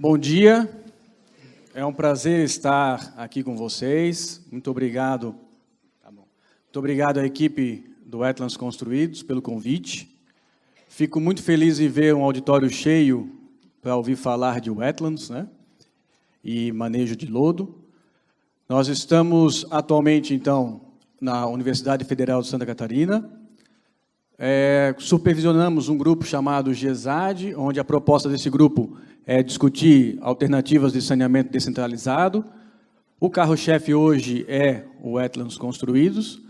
Bom dia, é um prazer estar aqui com vocês. Muito obrigado. Muito obrigado à equipe do Wetlands Construídos pelo convite. Fico muito feliz em ver um auditório cheio para ouvir falar de wetlands, né? E manejo de lodo. Nós estamos atualmente, então, na Universidade Federal de Santa Catarina. Supervisionamos um grupo chamado GESAD, onde a proposta desse grupo é discutir alternativas de saneamento descentralizado. O carro-chefe hoje é o Wetlands Construídos.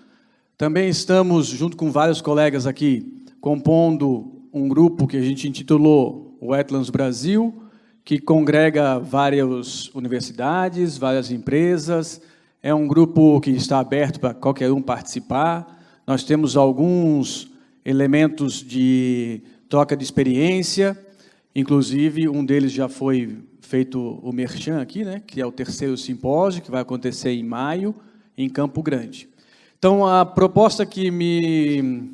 Também estamos, junto com vários colegas aqui, compondo um grupo que a gente intitulou Wetlands Brasil, que congrega várias universidades, várias empresas. É um grupo que está aberto para qualquer um participar. Nós temos alguns elementos de troca de experiência, inclusive um deles já foi feito o merchan aqui, né, que é o 3º simpósio, que vai acontecer em maio, em Campo Grande. Então, a proposta que me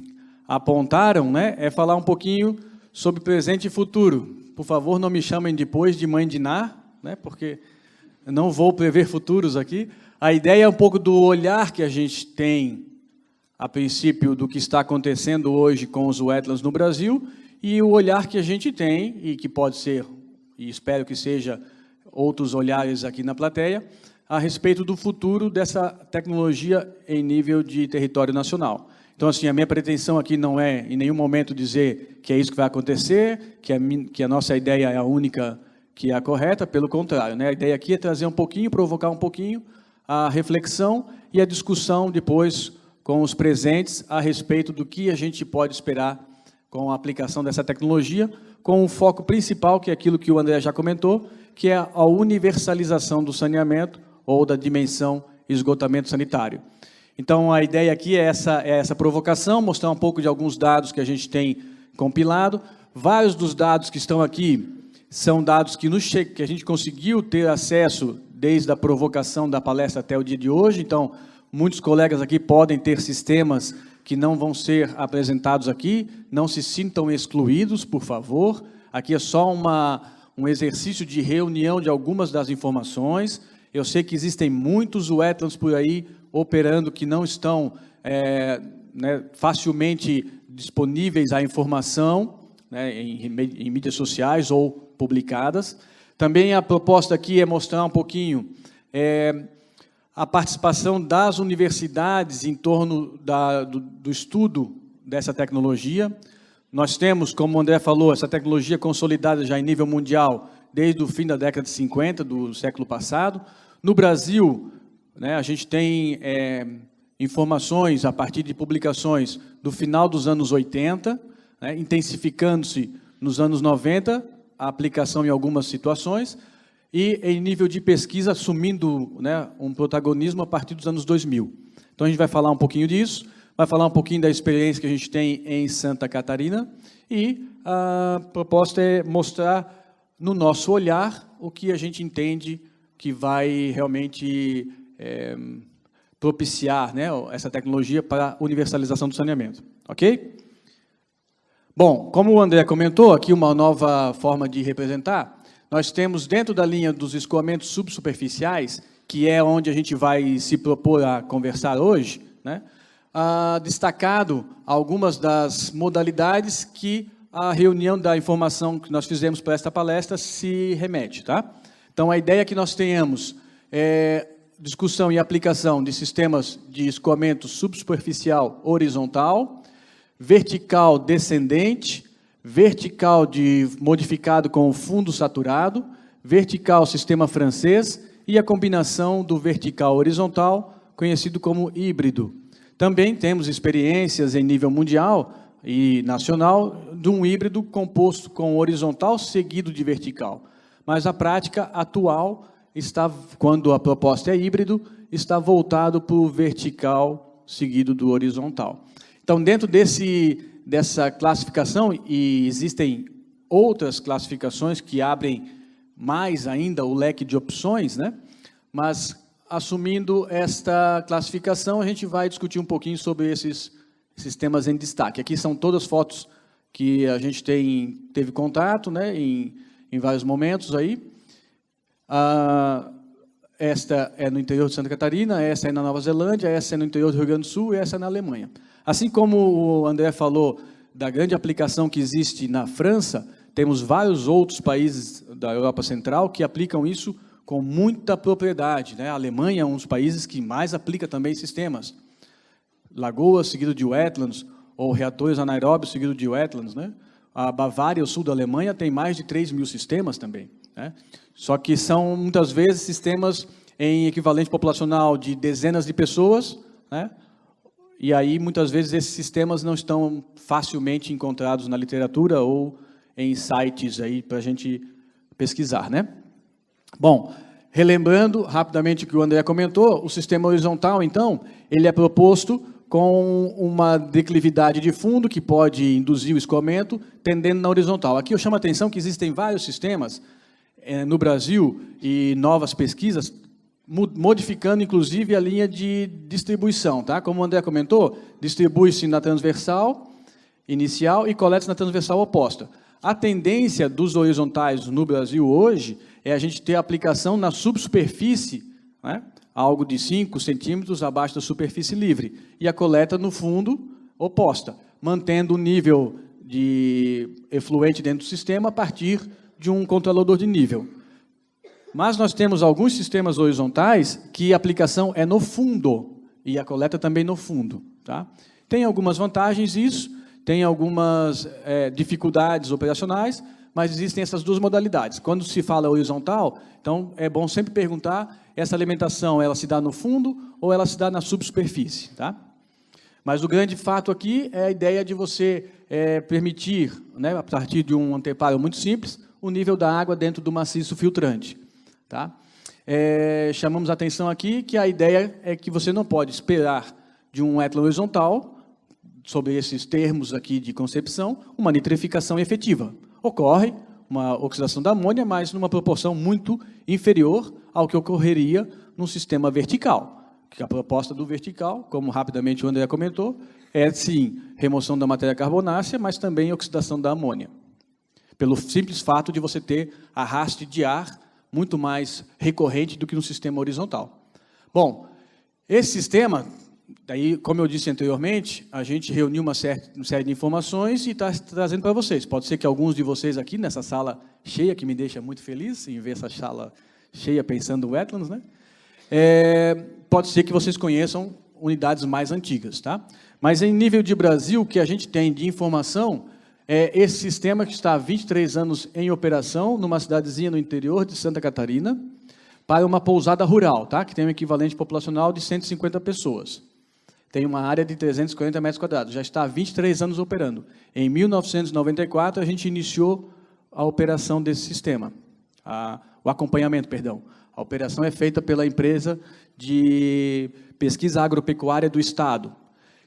apontaram, né, é falar um pouquinho sobre presente e futuro. Por favor, não me chamem depois de mãe de Ná, né, porque eu não vou prever futuros aqui. A ideia é um pouco do olhar que a gente tem, a princípio, do que está acontecendo hoje com os wetlands no Brasil e o olhar que a gente tem, e que pode ser, e espero que seja, outros olhares aqui na plateia, a respeito do futuro dessa tecnologia em nível de território nacional. Então, assim, a minha pretensão aqui não é, em nenhum momento, dizer que é isso que vai acontecer, que a nossa ideia é a única que é a correta, pelo contrário, né? A ideia aqui é trazer um pouquinho, provocar um pouquinho a reflexão e a discussão depois com os presentes a respeito do que a gente pode esperar com a aplicação dessa tecnologia, com o foco principal, que é aquilo que o André já comentou, que é a universalização do saneamento ou da dimensão esgotamento sanitário. Então, a ideia aqui é essa provocação, mostrar um pouco de alguns dados que a gente tem compilado. Vários dos dados que estão aqui são dados que a gente conseguiu ter acesso desde a provocação da palestra até o dia de hoje. Então, muitos colegas aqui podem ter sistemas que não vão ser apresentados aqui. Não se sintam excluídos, por favor. Aqui é só um exercício de reunião de algumas das informações. Eu sei que existem muitos wetlands por aí operando que não estão facilmente disponíveis à informação, né, em mídias sociais ou publicadas. Também a proposta aqui é mostrar um pouquinho a participação das universidades em torno do estudo dessa tecnologia. Nós temos, como o André falou, essa tecnologia consolidada já em nível mundial desde o fim da década de 50 do século passado. No Brasil, né, a gente tem informações a partir de publicações do final dos anos 80, né, intensificando-se nos anos 90, a aplicação em algumas situações, e em nível de pesquisa assumindo, né, um protagonismo a partir dos anos 2000. Então, a gente vai falar um pouquinho disso, vai falar um pouquinho da experiência que a gente tem em Santa Catarina, e a proposta é mostrar, no nosso olhar, o que a gente entende que vai realmente propiciar, né, essa tecnologia para a universalização do saneamento. Ok? Bom, como o André comentou, aqui uma nova forma de representar, nós temos dentro da linha dos escoamentos subsuperficiais, que é onde a gente vai se propor a conversar hoje, né, destacado algumas das modalidades que a reunião da informação que nós fizemos para esta palestra se remete, tá? Então, a ideia é que nós tenhamos discussão e aplicação de sistemas de escoamento subsuperficial horizontal, vertical descendente, vertical modificado com fundo saturado, vertical sistema francês e a combinação do vertical horizontal, conhecido como híbrido. Também temos experiências em nível mundial e nacional de um híbrido composto com horizontal seguido de vertical. Mas a prática atual está, quando a proposta é híbrido, está voltado para o vertical seguido do horizontal. Então, dentro dessa classificação, e existem outras classificações que abrem mais ainda o leque de opções, né? Mas, assumindo esta classificação, a gente vai discutir um pouquinho sobre esses sistemas em destaque. Aqui são todas fotos que a gente teve contato, né, em vários momentos aí. Esta é no interior de Santa Catarina, essa é na Nova Zelândia, essa é no interior do Rio Grande do Sul e essa é na Alemanha. Assim como o André falou da grande aplicação que existe na França, temos vários outros países da Europa Central que aplicam isso com muita propriedade, né? A Alemanha é um dos países que mais aplica também sistemas. Lagoas, seguido de wetlands, ou reatores anaeróbios, seguido de wetlands, né? A Bavária, o sul da Alemanha, tem mais de 3.000 sistemas também, né? Só que são, muitas vezes, sistemas em equivalente populacional de dezenas de pessoas, né? E aí, muitas vezes, esses sistemas não estão facilmente encontrados na literatura ou em sites aí para a gente pesquisar, né? Bom, relembrando rapidamente o que o André comentou, o sistema horizontal, então, ele é proposto com uma declividade de fundo que pode induzir o escoamento, tendendo na horizontal. Aqui eu chamo a atenção que existem vários sistemas no Brasil e novas pesquisas modificando, inclusive, a linha de distribuição, tá? Como o André comentou, distribui-se na transversal inicial e coleta-se na transversal oposta. A tendência dos horizontais no Brasil hoje é a gente ter aplicação na subsuperfície, né? Algo de 5 centímetros abaixo da superfície livre, e a coleta no fundo oposta, mantendo o nível de efluente dentro do sistema a partir de um controlador de nível. Mas nós temos alguns sistemas horizontais que a aplicação é no fundo, e a coleta também no fundo, tá? Tem algumas vantagens isso, tem algumas dificuldades operacionais, mas existem essas duas modalidades. Quando se fala horizontal, então é bom sempre perguntar, essa alimentação ela se dá no fundo ou ela se dá na subsuperfície, tá? Mas o grande fato aqui é a ideia de você permitir, né, a partir de um anteparo muito simples, o nível da água dentro do maciço filtrante, tá? Chamamos a atenção aqui que a ideia é que você não pode esperar de um wetland horizontal, sobre esses termos aqui de concepção, uma nitrificação efetiva. Ocorre uma oxidação da amônia, mas numa proporção muito inferior ao que ocorreria num sistema vertical. Que a proposta do vertical, como rapidamente o André comentou, é, sim, remoção da matéria carbonácea, mas também oxidação da amônia. Pelo simples fato de você ter arraste de ar muito mais recorrente do que no sistema horizontal. Bom, esse sistema, daí, como eu disse anteriormente, a gente reuniu uma série de informações e está trazendo para vocês. Pode ser que alguns de vocês aqui, nessa sala cheia, que me deixa muito feliz em ver essa sala cheia pensando wetlands, né? Pode ser que vocês conheçam unidades mais antigas, tá? Mas em nível de Brasil, o que a gente tem de informação é esse sistema que está há 23 anos em operação, numa cidadezinha no interior de Santa Catarina, para uma pousada rural, tá? Que tem um equivalente populacional de 150 pessoas. Tem uma área de 340 metros quadrados, já está há 23 anos operando. Em 1994, a gente iniciou a operação desse sistema, o acompanhamento, perdão. A operação é feita pela empresa de pesquisa agropecuária do Estado.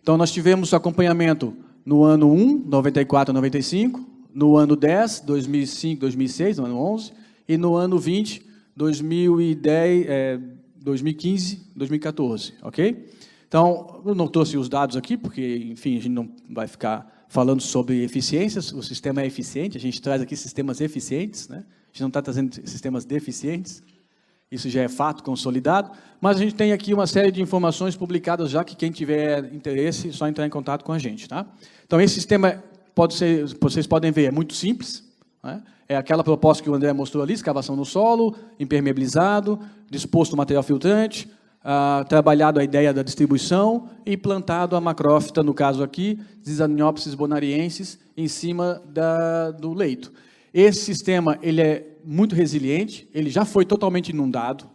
Então, nós tivemos acompanhamento no ano 1, 94, 95, no ano 10, 2005, 2006, no ano 11, e no ano 20, 2010, 2015, 2014, ok? Então, eu não trouxe os dados aqui, porque, enfim, a gente não vai ficar falando sobre eficiências, o sistema é eficiente, a gente traz aqui sistemas eficientes, né? A gente não está trazendo sistemas deficientes, isso já é fato consolidado, mas a gente tem aqui uma série de informações publicadas já, que quem tiver interesse, é só entrar em contato com a gente, tá? Então, esse sistema, vocês podem ver, é muito simples, né? É aquela proposta que o André mostrou ali, escavação no solo, impermeabilizado, disposto o material filtrante, trabalhado a ideia da distribuição e plantado a macrófita, no caso aqui, Zizaniopsis bonariensis, em cima do leito. Esse sistema ele é muito resiliente, ele já foi totalmente inundado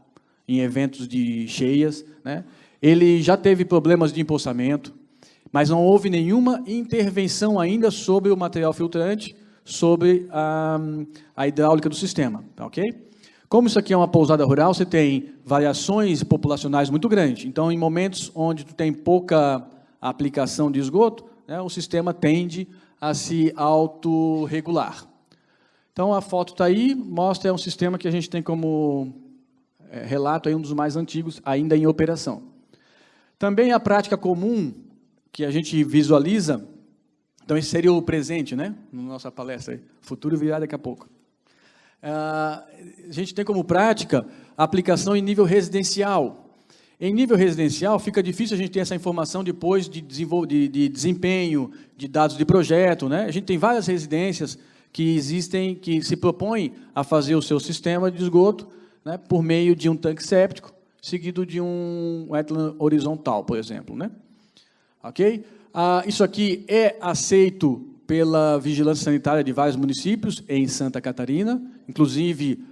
em eventos de cheias, né? Ele já teve problemas de empoçamento, mas não houve nenhuma intervenção ainda sobre o material filtrante, sobre a hidráulica do sistema, tá, ok? Como isso aqui é uma pousada rural, você tem variações populacionais muito grandes. Então, em momentos onde tu tem pouca aplicação de esgoto, né, o sistema tende a se autorregular. Então, a foto está aí, mostra um sistema que a gente tem como relato aí, um dos mais antigos, ainda em operação. Também a prática comum que a gente visualiza, então esse seria o presente, né, na nossa palestra, aí. Futuro virá daqui a pouco. A gente tem como prática a aplicação em nível residencial. Em nível residencial, fica difícil a gente ter essa informação depois de desempenho, de dados de projeto, né? A gente tem várias residências que existem, que se propõem a fazer o seu sistema de esgoto, né, por meio de um tanque séptico, seguido de um wetland horizontal, por exemplo, né? Ok? Isso aqui é aceito pela Vigilância Sanitária de vários municípios em Santa Catarina, inclusive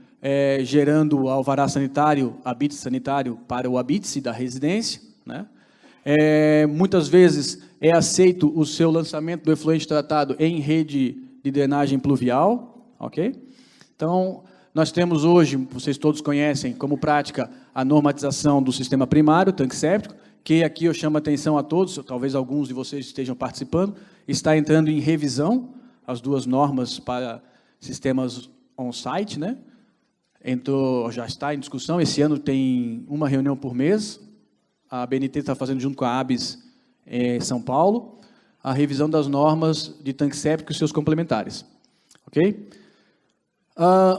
gerando alvará sanitário, habite sanitário para o habite da residência, né? Muitas vezes é aceito o seu lançamento do efluente tratado em rede de drenagem pluvial, ok? Então, nós temos hoje, vocês todos conhecem como prática, a normatização do sistema primário, tanque séptico, que aqui eu chamo a atenção a todos, talvez alguns de vocês estejam participando, está entrando em revisão as duas normas para sistemas on-site, né? Já está em discussão, esse ano tem uma reunião por mês, a BNT está fazendo junto com a ABS São Paulo, a revisão das normas de tanque séptico e seus complementares. Ok?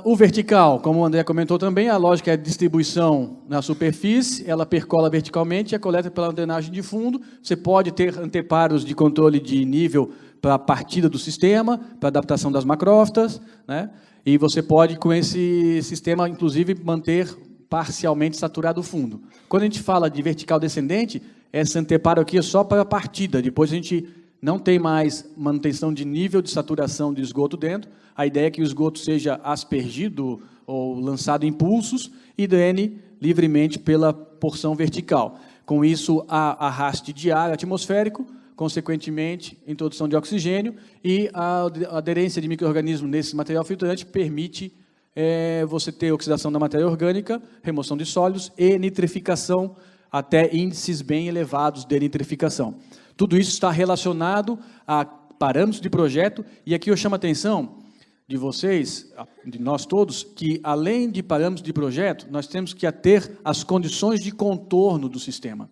O vertical, como o André comentou também, a lógica é distribuição na superfície, ela percola verticalmente e a coleta pela drenagem de fundo. Você pode ter anteparos de controle de nível para a partida do sistema, para adaptação das macrófitas, né? E você pode, com esse sistema, inclusive, manter parcialmente saturado o fundo. Quando a gente fala de vertical descendente, esse anteparo aqui é só para a partida, depois a gente não tem mais manutenção de nível de saturação de esgoto dentro. A ideia é que o esgoto seja aspergido ou lançado em pulsos e drene livremente pela porção vertical. Com isso, há arraste de ar atmosférico, consequentemente, introdução de oxigênio e a aderência de micro-organismos nesse material filtrante permite você ter oxidação da matéria orgânica, remoção de sólidos e nitrificação até índices bem elevados de nitrificação. Tudo isso está relacionado a parâmetros de projeto, e aqui eu chamo a atenção de vocês, de nós todos, que além de parâmetros de projeto, nós temos que ter as condições de contorno do sistema.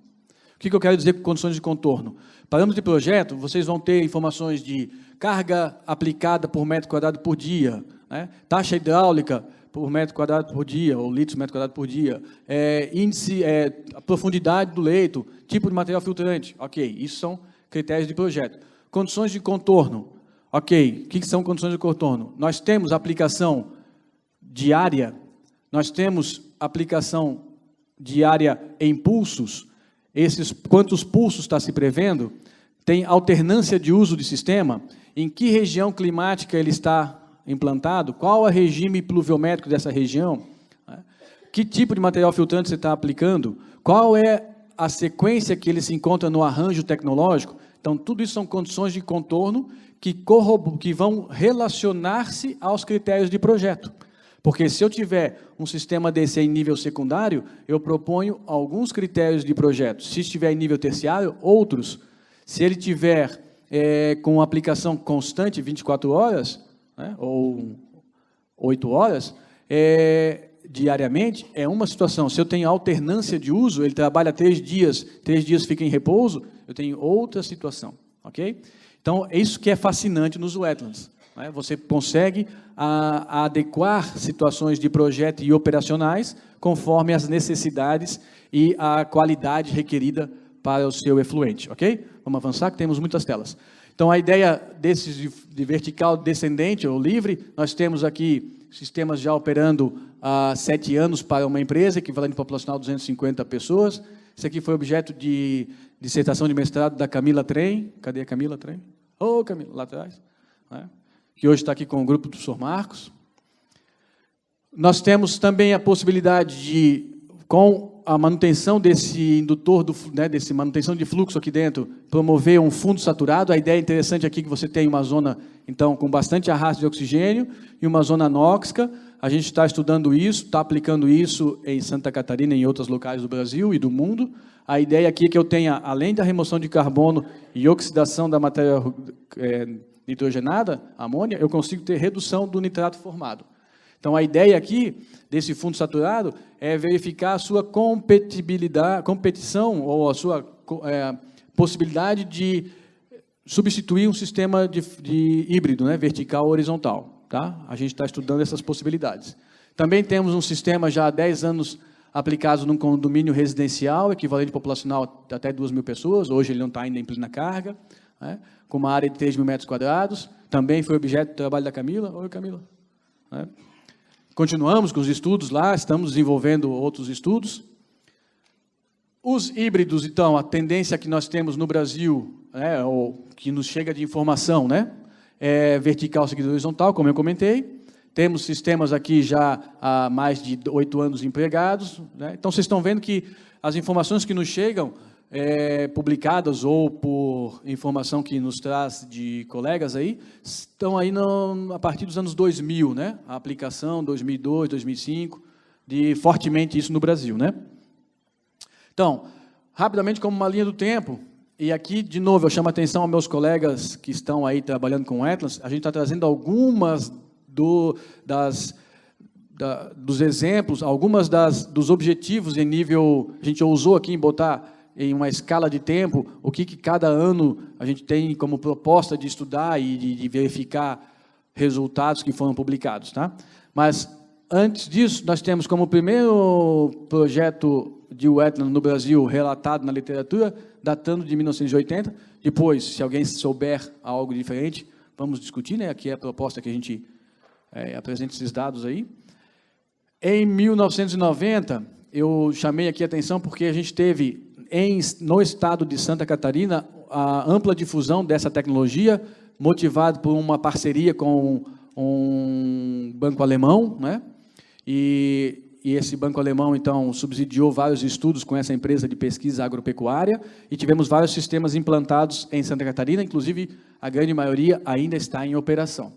O que eu quero dizer com condições de contorno? Parâmetros de projeto, vocês vão ter informações de carga aplicada por metro quadrado por dia, né? Taxa hidráulica por metro quadrado por dia, ou litros por metro quadrado por dia, índice, a profundidade do leito, tipo de material filtrante. Ok, isso são critérios de projeto. Condições de contorno. Ok, o que são condições de contorno? Nós temos aplicação diária, nós temos aplicação diária em pulsos. Quantos pulsos está se prevendo? Tem alternância de uso de sistema? Em que região climática ele está implantado? Qual é o regime pluviométrico dessa região? Que tipo de material filtrante você está aplicando? Qual é a sequência que ele se encontra no arranjo tecnológico? Então, tudo isso são condições de contorno que vão relacionar-se aos critérios de projeto. Porque se eu tiver um sistema desse em nível secundário, eu proponho alguns critérios de projeto. Se estiver em nível terciário, outros. Se ele tiver com aplicação constante, 24 horas, né, ou 8 horas, diariamente, é uma situação. Se eu tenho alternância de uso, ele trabalha 3 dias fica em repouso, eu tenho outra situação. Ok? Então, é isso que é fascinante nos wetlands. Né? Você consegue adequar situações de projeto e operacionais conforme as necessidades e a qualidade requerida para o seu efluente. Ok? Vamos avançar, que temos muitas telas. Então, a ideia desses de vertical descendente ou livre, nós temos aqui sistemas já operando há 7 anos para uma empresa, equivalente populacional 250 pessoas. Esse aqui foi objeto de dissertação de mestrado da Camila Trem. Cadê a Camila Trem? Ô, Camila, lá atrás. Né? Que hoje está aqui com o grupo do Sr. Marcos. Nós temos também a possibilidade de, com a manutenção desse indutor, desse manutenção de fluxo aqui dentro, promover um fundo saturado. A ideia interessante aqui é que você tem uma zona, então, com bastante arrasto de oxigênio e uma zona anóxica. A gente está estudando isso, está aplicando isso em Santa Catarina e em outros locais do Brasil e do mundo. A ideia aqui é que eu tenha, além da remoção de carbono e oxidação da matéria nitrogenada, amônia, eu consigo ter redução do nitrato formado. Então, a ideia aqui desse fundo saturado é verificar a sua competição ou a sua possibilidade de substituir um sistema de híbrido, né, vertical ou horizontal. tá? A gente está estudando essas possibilidades. Também temos um sistema já há 10 anos aplicado num condomínio residencial, equivalente populacional até 2.000 pessoas, hoje ele não está ainda em plena carga, né? Com uma área de 3.000 metros quadrados, também foi objeto do trabalho da Camila. Oi, Camila. Né? Continuamos com os estudos lá, estamos desenvolvendo outros estudos. Os híbridos, então, a tendência que nós temos no Brasil, né, ou que nos chega de informação, né, é vertical seguido horizontal, como eu comentei. Temos sistemas aqui já há mais de 8 anos empregados, né? Então, vocês estão vendo que as informações que nos chegam, publicadas ou por informação que nos traz de colegas aí, estão aí a partir dos anos 2000, né? A aplicação 2002, 2005, de fortemente isso no Brasil, né? Então, rapidamente, como uma linha do tempo, e aqui, de novo, eu chamo a atenção aos meus colegas que estão aí trabalhando com o Atlas, a gente está trazendo algumas dos exemplos, algumas dos objetivos em nível, a gente ousou aqui em botar em uma escala de tempo, o que cada ano a gente tem como proposta de estudar e de verificar resultados que foram publicados, tá? Mas, antes disso, nós temos como primeiro projeto de wetland no Brasil relatado na literatura, datando de 1980. Depois, se alguém souber algo diferente, vamos discutir, né? Aqui é a proposta que a gente apresenta esses dados aí. Em 1990, eu chamei aqui a atenção porque a gente teve, no estado de Santa Catarina, a ampla difusão dessa tecnologia, motivado por uma parceria com um banco alemão, né? E esse banco alemão, então, subsidiou vários estudos com essa empresa de pesquisa agropecuária, e tivemos vários sistemas implantados em Santa Catarina, inclusive a grande maioria ainda está em operação.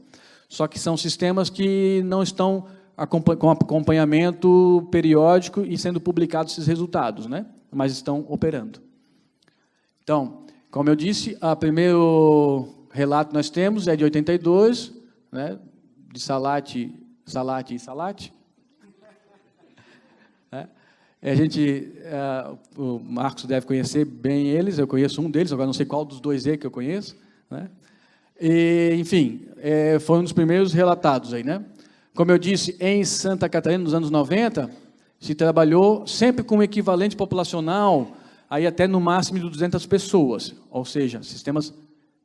Só que são sistemas que não estão com acompanhamento periódico e sendo publicados esses resultados, né? Mas estão operando. Então, como eu disse, o primeiro relato que nós temos é de 82, né? De Salate. O Marcos deve conhecer bem eles, eu conheço um deles, agora não sei qual dos dois que eu conheço, né? E, enfim, foi um dos primeiros relatados aí, né? Como eu disse, em Santa Catarina, nos anos 90, se trabalhou sempre com um equivalente populacional, aí até no máximo de 200 pessoas, ou seja, sistemas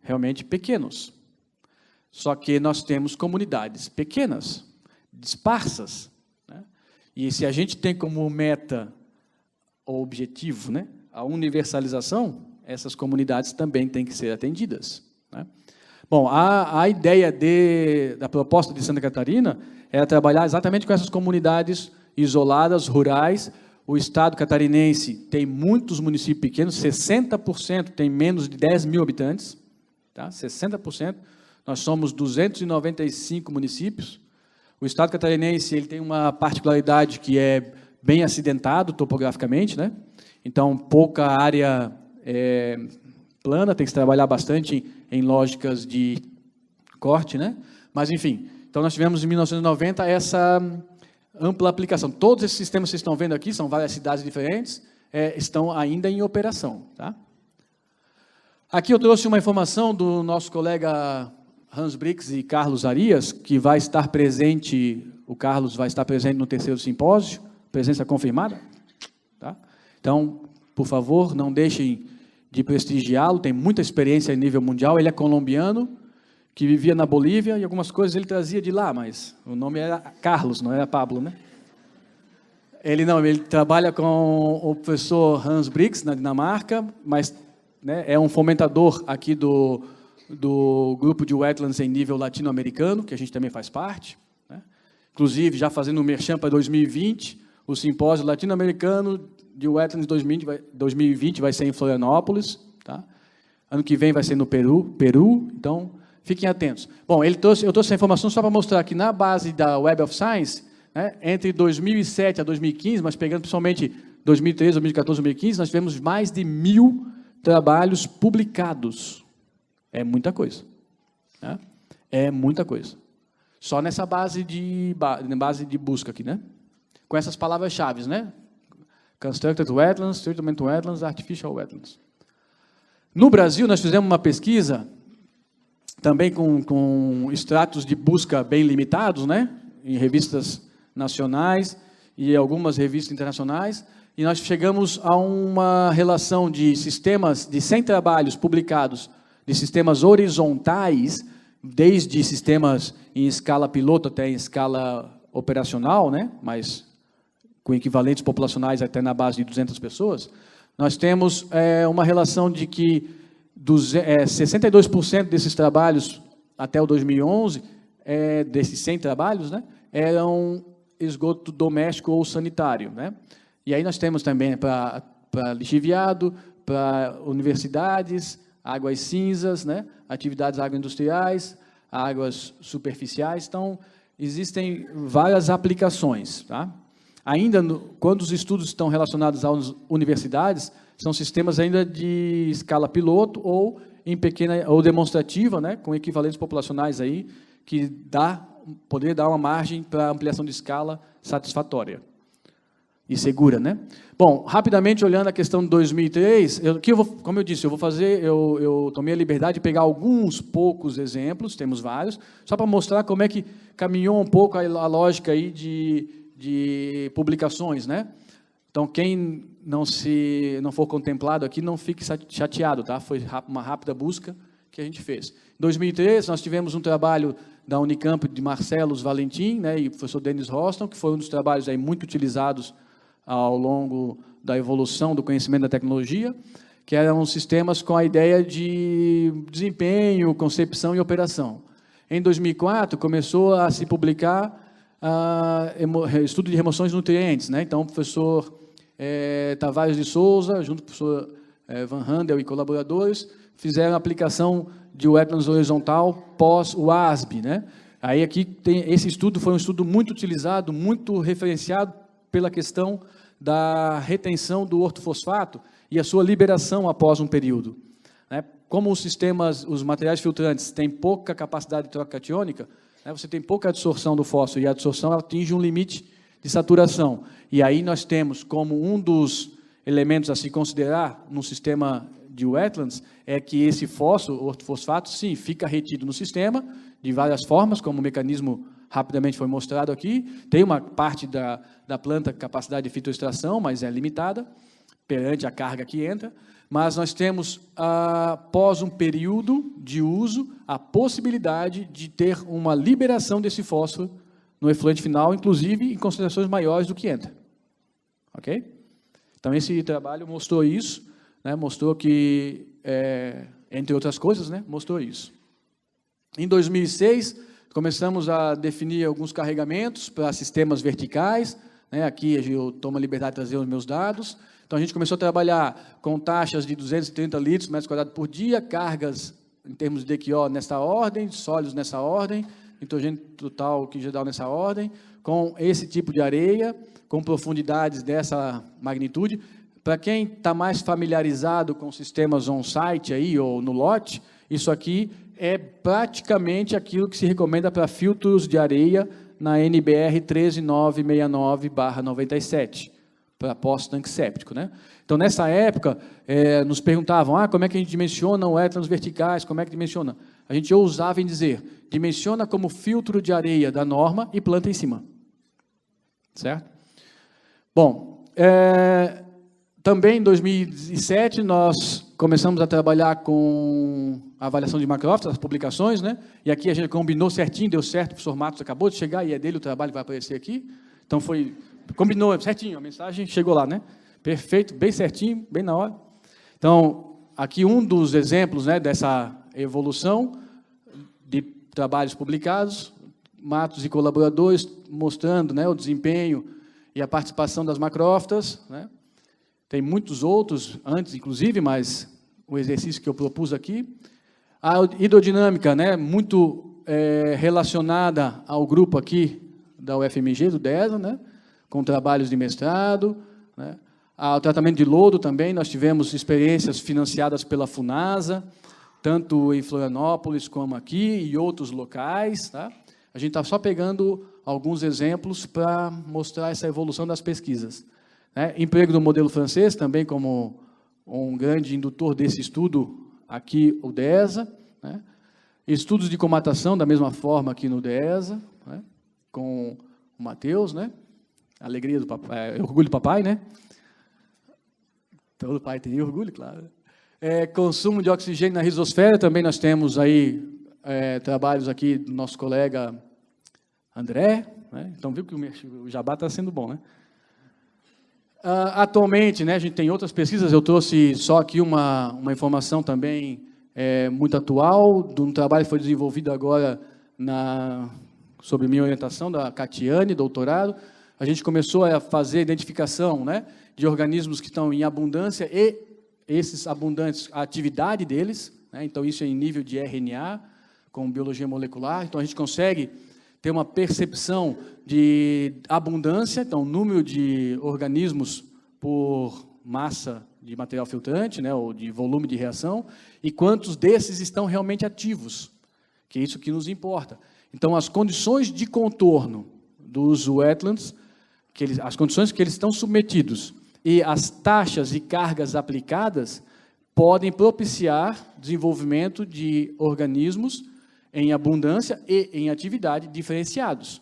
realmente pequenos. Só que nós temos comunidades pequenas, dispersas, né? E se a gente tem como meta ou objetivo, né, a universalização, essas comunidades também têm que ser atendidas, né? Bom, a ideia da proposta de Santa Catarina era trabalhar exatamente com essas comunidades isoladas, rurais. O estado catarinense tem muitos municípios pequenos, 60% tem menos de 10.000 habitantes, tá? 60%. Nós somos 295 municípios. O estado catarinense ele tem uma particularidade que é bem acidentado topograficamente, né? Então, pouca área plana, tem que se trabalhar bastante em lógicas de corte, né? Mas, enfim, então nós tivemos em 1990 essa ampla aplicação. Todos esses sistemas que vocês estão vendo aqui, são várias cidades diferentes, estão ainda em operação, tá? Aqui eu trouxe uma informação do nosso colega Hans Brix e Carlos Arias, que vai estar presente, o Carlos vai estar presente no 3º simpósio, presença confirmada, tá? Então, por favor, não deixem de prestigiá-lo, tem muita experiência em nível mundial, ele é colombiano, que vivia na Bolívia, e algumas coisas ele trazia de lá, mas o nome era Carlos, não era Pablo, né? Ele trabalha com o professor Hans Brix, na Dinamarca, mas, né, é um fomentador aqui do grupo de wetlands em nível latino-americano, que a gente também faz parte, né? Inclusive, já fazendo um merchan para 2020, o simpósio latino-americano de wetlands 2020 vai ser em Florianópolis, tá? Ano que vem vai ser no Peru, então fiquem atentos. Bom, eu trouxe essa informação só para mostrar que na base da Web of Science, né, entre 2007 a 2015, mas pegando principalmente 2013, 2014, 2015, nós tivemos mais de 1.000 trabalhos publicados. É muita coisa, né? É muita coisa. Só nessa base de busca aqui, né? Com essas palavras-chave, né? Constructed Wetlands, Treatment Wetlands, Artificial Wetlands. No Brasil, nós fizemos uma pesquisa também com extratos de busca bem limitados, né, em revistas nacionais e algumas revistas internacionais, e nós chegamos a uma relação de sistemas, de 100 trabalhos publicados, de sistemas horizontais, desde sistemas em escala piloto até em escala operacional, né, mas com equivalentes populacionais até na base de 200 pessoas, nós temos uma relação de que 62% desses trabalhos, até o 2011, desses 100 trabalhos, né, eram esgoto doméstico ou sanitário, né? E aí nós temos também para lixiviado, para universidades, águas cinzas, né, atividades agroindustriais, águas superficiais. Então, existem várias aplicações, tá? Ainda, quando os estudos estão relacionados às universidades, são sistemas ainda de escala piloto ou em pequena ou demonstrativa, né, com equivalentes populacionais aí, que poderia dar uma margem para ampliação de escala satisfatória e segura, né? Bom, rapidamente olhando a questão de 2003, como eu disse, eu tomei a liberdade de pegar alguns poucos exemplos, temos vários, só para mostrar como é que caminhou um pouco a lógica aí de publicações, né? Então, quem não for contemplado aqui, não fique chateado, tá? Foi uma rápida busca que a gente fez. Em 2003, nós tivemos um trabalho da Unicamp de Marcelos Valentim, né, e o professor Dennis Roston, que foi um dos trabalhos aí muito utilizados ao longo da evolução do conhecimento da tecnologia, que eram sistemas com a ideia de desempenho, concepção e operação. Em 2004, começou a se publicar estudo de remoções de nutrientes, né? Então, o professor Tavares de Souza, junto com o professor Van Handel e colaboradores, fizeram a aplicação de wetlands horizontal pós o ASB, né? Aí aqui esse estudo foi um estudo muito utilizado, muito referenciado pela questão da retenção do ortofosfato e a sua liberação após um período, né? Como os materiais filtrantes têm pouca capacidade de troca catiônica, né, você tem pouca adsorção do fósforo, e a adsorção atinge um limite de saturação. E aí nós temos como um dos elementos a se considerar no sistema de wetlands, é que esse fósforo, ortofosfato, sim, fica retido no sistema, de várias formas, como o mecanismo rapidamente foi mostrado aqui. Tem uma parte da planta capacidade de fitoextração, mas é limitada, perante a carga que entra. Mas nós temos, após um período de uso, a possibilidade de ter uma liberação desse fósforo no efluente final, inclusive em concentrações maiores do que entra. Ok? Então, esse trabalho mostrou isso, né, mostrou que, entre outras coisas, né, mostrou isso. Em 2006, começamos a definir alguns carregamentos para sistemas verticais, né, aqui eu tomo a liberdade de trazer os meus dados. Então, a gente começou a trabalhar com taxas de 230 litros por metro quadrado por dia, cargas em termos de DQO nessa ordem, sólidos nessa ordem, nitrogênio total quinjedal nessa ordem, com esse tipo de areia, com profundidades dessa magnitude. Para quem está mais familiarizado com sistemas on-site aí, ou no lote, isso aqui é praticamente aquilo que se recomenda para filtros de areia na NBR 13969/97, para pós-tanque séptico, né? Então, nessa época, nos perguntavam, como é que a gente dimensiona wetlands verticais, como é que dimensiona? A gente ousava em dizer, dimensiona como filtro de areia da norma e planta em cima. Certo? Bom, também em 2007, nós começamos a trabalhar com a avaliação de macrófitas, as publicações, né? E aqui a gente combinou certinho, deu certo, o professor Matos acabou de chegar, e é dele o trabalho que vai aparecer aqui. Então, combinou certinho, a mensagem chegou lá, né? Perfeito, bem certinho, bem na hora. Então, aqui um dos exemplos, né, dessa evolução de trabalhos publicados, Matos e colaboradores mostrando, né, o desempenho e a participação das macrófitas, né? Tem muitos outros antes, inclusive, mas o exercício que eu propus aqui. A hidrodinâmica, né, muito relacionada ao grupo aqui da UFMG, do DESA, né, com trabalhos de mestrado, né. O tratamento de lodo também, nós tivemos experiências financiadas pela FUNASA, tanto em Florianópolis como aqui, e outros locais, tá? A gente está só pegando alguns exemplos para mostrar essa evolução das pesquisas. Emprego do modelo francês, também como um grande indutor desse estudo, aqui o DESA, né? Estudos de comatação, da mesma forma aqui no DESA, né? Com o Matheus, né? Alegria do papai, orgulho do papai, né? Todo pai tem orgulho, claro. Consumo de oxigênio na risosfera, também nós temos aí trabalhos aqui do nosso colega André, né? Então, viu que o jabá está sendo bom, né? Atualmente, né, a gente tem outras pesquisas, eu trouxe só aqui uma informação também muito atual, de um trabalho que foi desenvolvido agora sob minha orientação, da Catiane, doutorado. A gente começou a fazer a identificação, né, de organismos que estão em abundância e esses abundantes, a atividade deles, né, então isso é em nível de RNA, com biologia molecular, então a gente consegue ter uma percepção de abundância, então número de organismos por massa de material filtrante, né, ou de volume de reação, e quantos desses estão realmente ativos, que é isso que nos importa. Então, as condições de contorno dos wetlands, as condições que eles estão submetidos, e as taxas e cargas aplicadas podem propiciar desenvolvimento de organismos em abundância e em atividade diferenciados.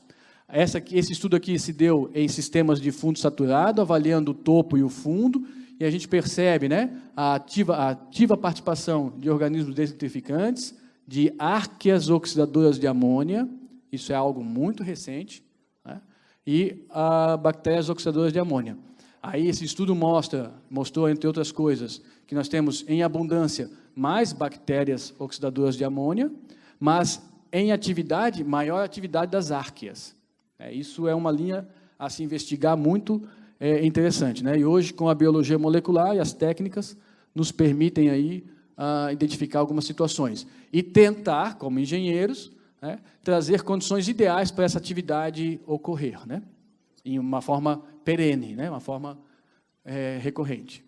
Esse estudo aqui se deu em sistemas de fundo saturado, avaliando o topo e o fundo, e a gente percebe, né, a ativa participação de organismos desnitrificantes, de árqueas oxidadoras de amônia, isso é algo muito recente, né, e bactérias oxidadoras de amônia. Aí esse estudo mostrou, entre outras coisas, que nós temos em abundância mais bactérias oxidadoras de amônia, mas em atividade, maior atividade das árqueas. Isso é uma linha a se investigar muito interessante, né? E hoje, com a biologia molecular e as técnicas, nos permitem aí identificar algumas situações. E tentar, como engenheiros, né, trazer condições ideais para essa atividade ocorrer, né? Em uma forma perene, né? Uma forma recorrente.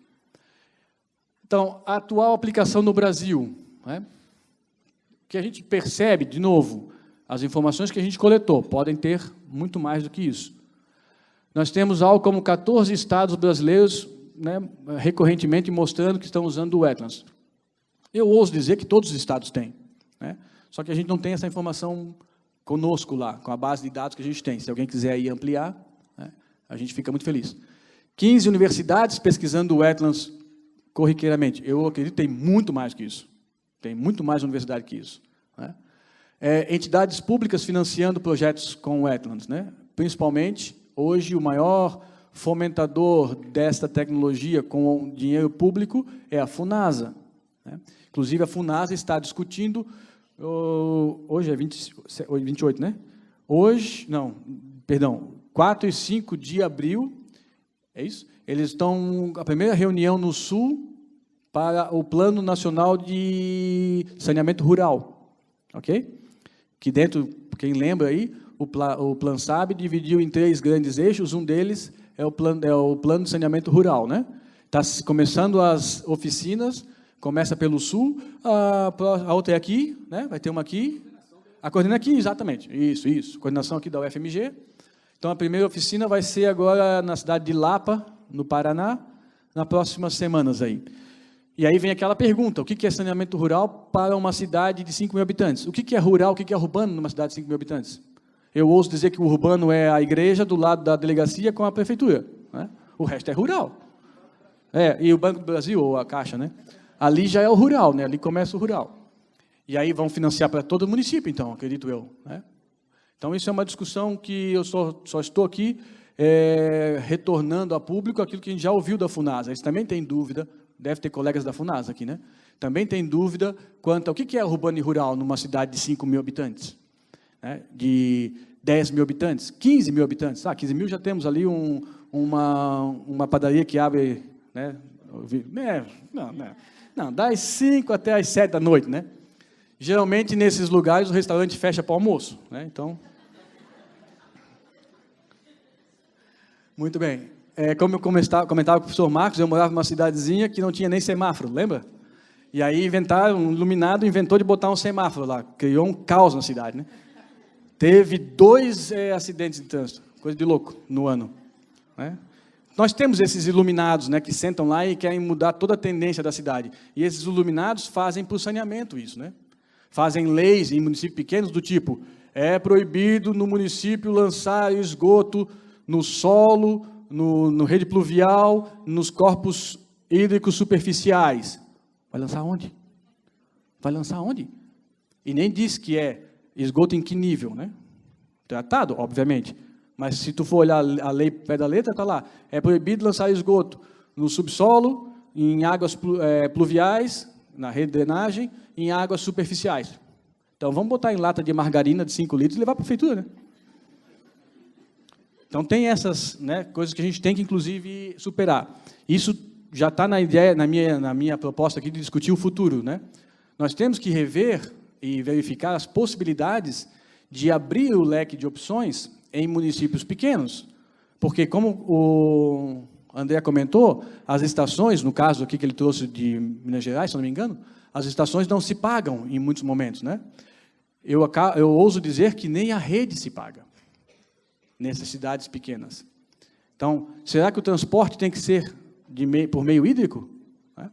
Então, a atual aplicação no Brasil, né? Que a gente percebe, de novo, as informações que a gente coletou, podem ter muito mais do que isso. Nós temos algo como 14 estados brasileiros, né, recorrentemente mostrando que estão usando wetlands. Eu ouso dizer que todos os estados têm, né? Só que a gente não tem essa informação conosco lá, com a base de dados que a gente tem. Se alguém quiser aí ampliar, né, a gente fica muito feliz. 15 universidades pesquisando wetlands corriqueiramente. Eu acredito que tem muito mais que isso. Tem muito mais universidade que isso, né? Entidades públicas financiando projetos com wetlands, né? Principalmente, hoje, o maior fomentador desta tecnologia com dinheiro público é a FUNASA, né? Inclusive, a FUNASA está discutindo, hoje é 28, né? Hoje, não, perdão, 4 e 5 de abril, é isso? Eles estão, a primeira reunião no Sul, para o Plano Nacional de Saneamento Rural, ok? Que dentro, quem lembra aí, o PlanSab dividiu em 3 grandes eixos, um deles é o Plano de Saneamento Rural, né? Está começando as oficinas, começa pelo Sul, a outra é aqui, né? Vai ter uma aqui, a coordenação aqui, exatamente, isso, coordenação aqui da UFMG. Então, a primeira oficina vai ser agora na cidade de Lapa, no Paraná, nas próximas semanas aí. E aí vem aquela pergunta, o que é saneamento rural para uma cidade de 5 mil habitantes? O que é rural, o que é urbano numa cidade de 5 mil habitantes? Eu ouso dizer que o urbano é a igreja do lado da delegacia com a prefeitura, né? O resto é rural. E o Banco do Brasil, ou a Caixa, né? Ali já é o rural, né? Ali começa o rural. E aí vão financiar para todo o município, então, acredito eu, né? Então, isso é uma discussão que eu só estou aqui retornando a público aquilo que a gente já ouviu da FUNASA. Eles também têm dúvida, deve ter colegas da FUNASA aqui, né? Também tem dúvida quanto ao que é urbano e rural numa cidade de 5 mil habitantes, né? De 10 mil habitantes, 15 mil habitantes. 15 mil já temos ali uma padaria que abre, né? Não, das 5 até as 7 da noite, né? Geralmente, nesses lugares, o restaurante fecha para o almoço, né? Então, muito bem. Como eu comentava com o professor Marcos, eu morava numa cidadezinha que não tinha nem semáforo, lembra? E aí um iluminado inventou de botar um semáforo lá, criou um caos na cidade, né? Teve 2 acidentes de trânsito, coisa de louco, no ano, né? Nós temos esses iluminados, né, que sentam lá e querem mudar toda a tendência da cidade. E esses iluminados fazem para o saneamento isso, né? fazem leis em municípios pequenos do tipo, é proibido no município lançar esgoto no solo, no rede pluvial, nos corpos hídricos superficiais. Vai lançar onde? Vai lançar onde? E nem diz que é esgoto em que nível, né? Tratado, obviamente. Mas se tu for olhar a lei pé da letra, está lá. É proibido lançar esgoto no subsolo, em águas pluviais, na rede de drenagem, em águas superficiais. Então, vamos botar em lata de margarina de 5 litros e levar para a prefeitura, né? Então, tem essas, né, coisas que a gente tem que, inclusive, superar. Isso já está na ideia, na minha proposta aqui de discutir o futuro, né? Nós temos que rever e verificar as possibilidades de abrir o leque de opções em municípios pequenos. Porque, como o André comentou, as estações, no caso aqui que ele trouxe de Minas Gerais, se não me engano, as estações não se pagam em muitos momentos, né? Eu ouso dizer que nem a rede se paga nessas cidades pequenas. Então, será que o transporte tem que ser por meio hídrico? Né?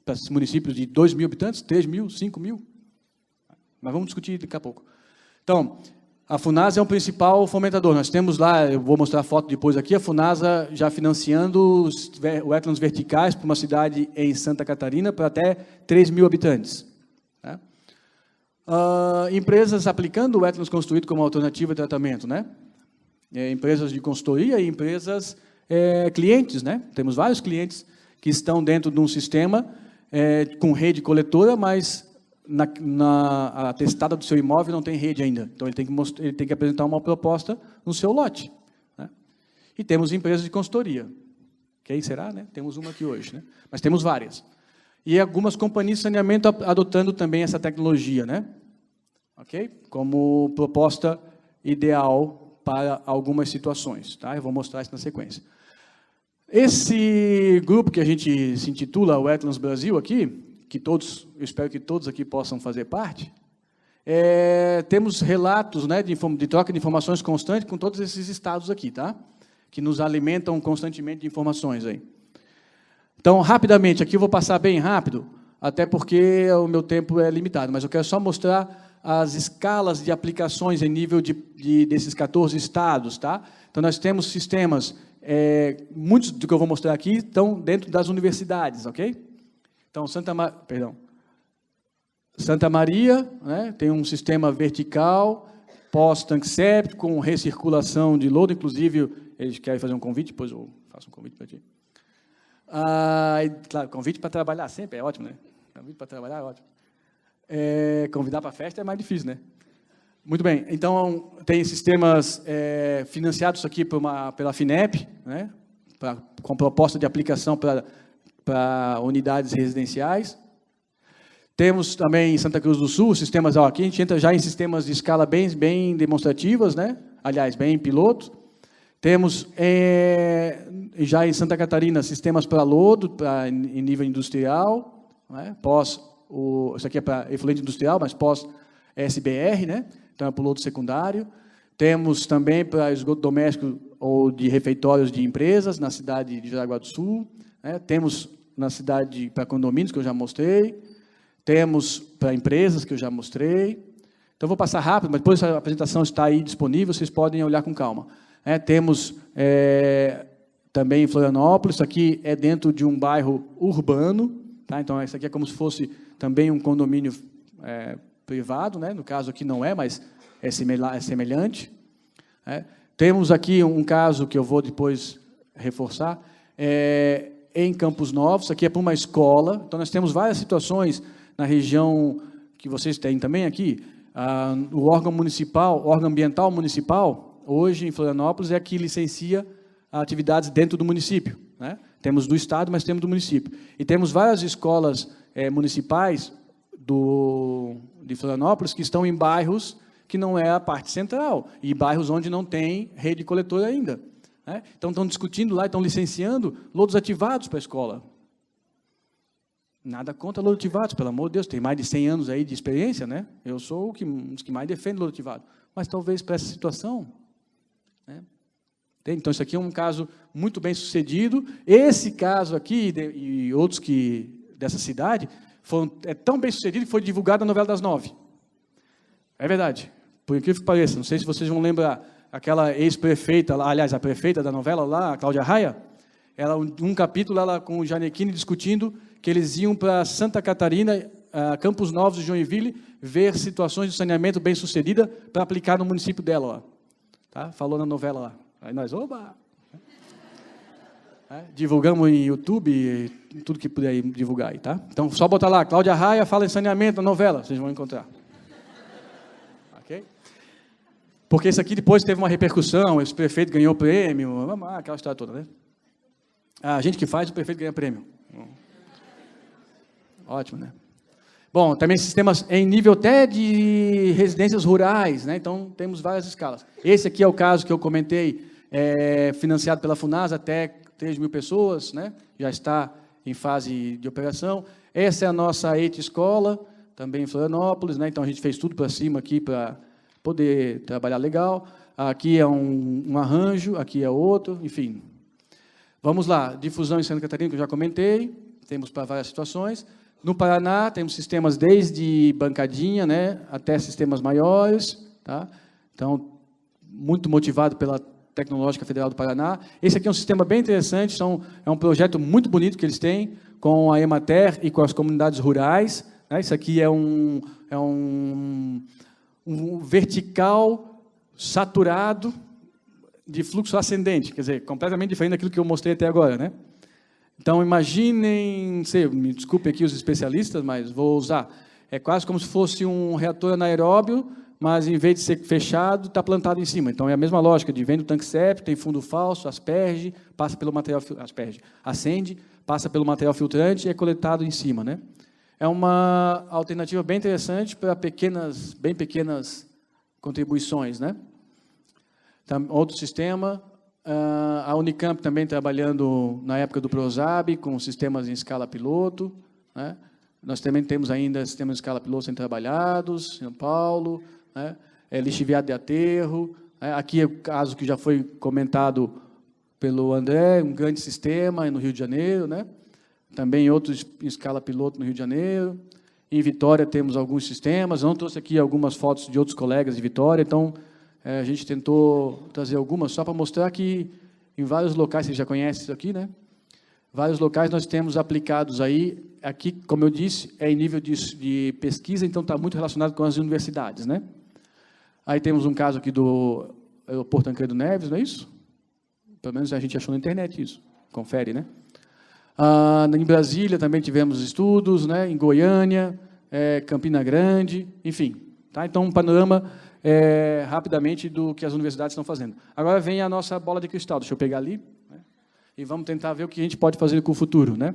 Para esses municípios de 2.000 habitantes, 3.000, 5.000? Mas vamos discutir daqui a pouco. Então, a Funasa é o principal fomentador. Nós temos lá, eu vou mostrar a foto depois aqui, a Funasa já financiando os wetlands verticais para uma cidade em Santa Catarina para até 3.000 habitantes. Né? Empresas aplicando o wetlands construído como alternativa de tratamento, né? Empresas de consultoria e empresas clientes, né? Temos vários clientes que estão dentro de um sistema com rede coletora, mas a atestada do seu imóvel não tem rede ainda. Então, ele tem que apresentar uma proposta no seu lote. Né? E temos empresas de consultoria. Quem será? Né? Temos uma aqui hoje, né? Mas temos várias. E algumas companhias de saneamento adotando também essa tecnologia, né? Ok? Como proposta ideal para algumas situações. Tá? Eu vou mostrar isso na sequência. Esse grupo que a gente se intitula Wetlands Brasil aqui, que todos, eu espero que todos aqui possam fazer parte, temos relatos, né, de troca de informações constante com todos esses estados aqui, tá? Que nos alimentam constantemente de informações aí. Então, rapidamente, aqui eu vou passar bem rápido, até porque o meu tempo é limitado, mas eu quero só mostrar as escalas de aplicações em nível desses 14 estados, tá? Então, nós temos sistemas, muitos do que eu vou mostrar aqui estão dentro das universidades, ok? Então, Santa Maria, né, tem um sistema vertical, pós-tanque séptico, com recirculação de lodo, inclusive, eles querem fazer um convite, depois eu faço um convite para ti. Claro, convite para trabalhar sempre é ótimo, né? Convite para trabalhar é ótimo. Convidar para a festa é mais difícil, né? Muito bem, então, tem sistemas financiados aqui pela FINEP, né, com proposta de aplicação para unidades residenciais. Temos também em Santa Cruz do Sul, sistemas, aqui a gente entra já em sistemas de escala bem demonstrativas, né? Aliás, bem piloto. Temos já em Santa Catarina sistemas para lodo, em nível industrial, né? Isso aqui é para efluente industrial, mas pós-SBR, né? Então é para o lodo secundário. Temos também para esgoto doméstico ou de refeitórios de empresas, na cidade de Jaraguá do Sul. Né? Temos na cidade para condomínios, que eu já mostrei. Temos para empresas, que eu já mostrei. Então, vou passar rápido, mas depois a apresentação está aí disponível, vocês podem olhar com calma. Temos também em Florianópolis, isso aqui é dentro de um bairro urbano, tá? Então, isso aqui é como se fosse também um condomínio privado, né? No caso aqui não é, mas é semelhante. Temos aqui um caso que eu vou depois reforçar, em Campos Novos, isso aqui é para uma escola. Então, nós temos várias situações na região que vocês têm também aqui. O órgão ambiental municipal, hoje em Florianópolis, é que licencia atividades dentro do município. Né? Temos do Estado, mas temos do município. E temos várias escolas municipais de Florianópolis que estão em bairros que não é a parte central, e bairros onde não tem rede coletora ainda. Né? Então, estão discutindo lá, estão licenciando lodos ativados para a escola. Nada contra lodo ativados, pelo amor de Deus, tem mais de 100 anos aí de experiência, né? Eu sou um dos que mais defende lodo ativado. Mas talvez para essa situação... Né? Então, isso aqui é um caso muito bem sucedido. Esse caso aqui e outros dessa cidade é tão bem sucedido que foi divulgado na novela das 9. É verdade. Por incrível que pareça, não sei se vocês vão lembrar, aquela ex-prefeita, aliás, a prefeita da novela lá, a Cláudia Raia, ela, um capítulo, ela com o Gianecchini discutindo que eles iam para Santa Catarina, Campos Novos de Joinville, ver situações de saneamento bem-sucedida para aplicar no município dela. Lá. Tá? Falou na novela lá. Aí nós, oba! Divulgamos em YouTube, tudo que puder divulgar aí, tá? Então, só botar lá, Cláudia Raia fala em saneamento na novela, vocês vão encontrar. Ok? Porque isso aqui depois teve uma repercussão, esse prefeito ganhou prêmio, aquela história toda, né? A gente que faz, o prefeito ganha prêmio. Ótimo, né? Bom, também sistemas em nível até de residências rurais, né? Então, temos várias escalas. Esse aqui é o caso que eu comentei, financiado pela FUNASA, até 3.000 pessoas, né? Já está em fase de operação. Essa é a nossa EIT escola, também em Florianópolis, né? Então, a gente fez tudo para cima aqui para poder trabalhar legal. Aqui é um arranjo, aqui é outro, enfim. Vamos lá, difusão em Santa Catarina, que eu já comentei, temos para várias situações. No Paraná, temos sistemas desde bancadinha, né, até sistemas maiores. Tá? Então, muito motivado pela Tecnológica Federal do Paraná. Esse aqui é um sistema bem interessante, é um projeto muito bonito que eles têm com a Emater e com as comunidades rurais. Né? Isso aqui é um vertical saturado de fluxo ascendente, quer dizer, completamente diferente daquilo que eu mostrei até agora, né? Então, imaginem, me desculpem aqui os especialistas, mas vou usar, é quase como se fosse um reator anaeróbio, mas em vez de ser fechado, está plantado em cima. Então, é a mesma lógica de vem do tanque séptico, tem fundo falso, asperge, passa pelo material, acende, passa pelo material filtrante e é coletado em cima, né? É uma alternativa bem interessante para bem pequenas contribuições, né? Outro sistema, a Unicamp também trabalhando na época do PROSAB, com sistemas em escala piloto. Né? Nós também temos ainda sistemas em escala piloto sendo trabalhados, em São Paulo, né? Lixiviado de aterro. Né? Aqui é o caso que já foi comentado pelo André, um grande sistema no Rio de Janeiro. Né? Também outros em escala piloto no Rio de Janeiro. Em Vitória temos alguns sistemas. Eu não trouxe aqui algumas fotos de outros colegas de Vitória, então... a gente tentou trazer algumas só para mostrar que em vários locais, vocês já conhecem isso aqui, né? Vários locais nós temos aplicados aí, aqui, como eu disse, é em nível de pesquisa, então está muito relacionado com as universidades, né? Aí temos um caso aqui do aeroporto Tancredo Neves, não é isso? Pelo menos a gente achou na internet isso, confere, né? Em Brasília também tivemos estudos, né? Em Goiânia, Campina Grande, enfim. Tá? Então, um panorama... rapidamente do que as universidades estão fazendo. Agora vem a nossa bola de cristal, deixa eu pegar ali, né? E vamos tentar ver o que a gente pode fazer com o futuro. Né?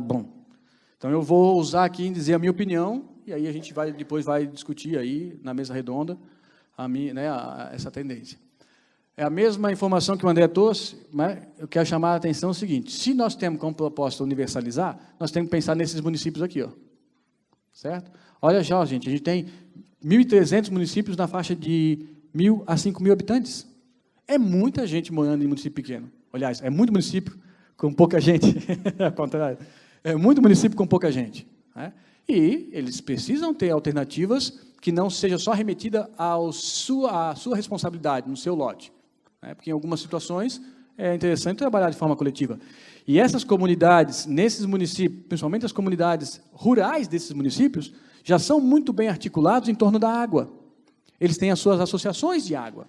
Bom, então eu vou usar aqui em dizer a minha opinião, e aí a gente depois vai discutir aí na mesa redonda essa tendência. É a mesma informação que o André trouxe, mas eu quero chamar a atenção o seguinte, se nós temos como proposta universalizar, nós temos que pensar nesses municípios aqui, ó, certo? Olha já, gente, a gente tem 1.300 municípios na faixa de 1.000 a 5.000 habitantes. É muita gente morando em município pequeno. Aliás, é muito município com pouca gente. Ao contrário. É muito município com pouca gente. Né? E eles precisam ter alternativas que não seja só remetida à sua responsabilidade, no seu lote. Né? Porque, em algumas situações, é interessante trabalhar de forma coletiva. E essas comunidades, nesses municípios, principalmente as comunidades rurais desses municípios, já são muito bem articulados em torno da água. Eles têm as suas associações de água.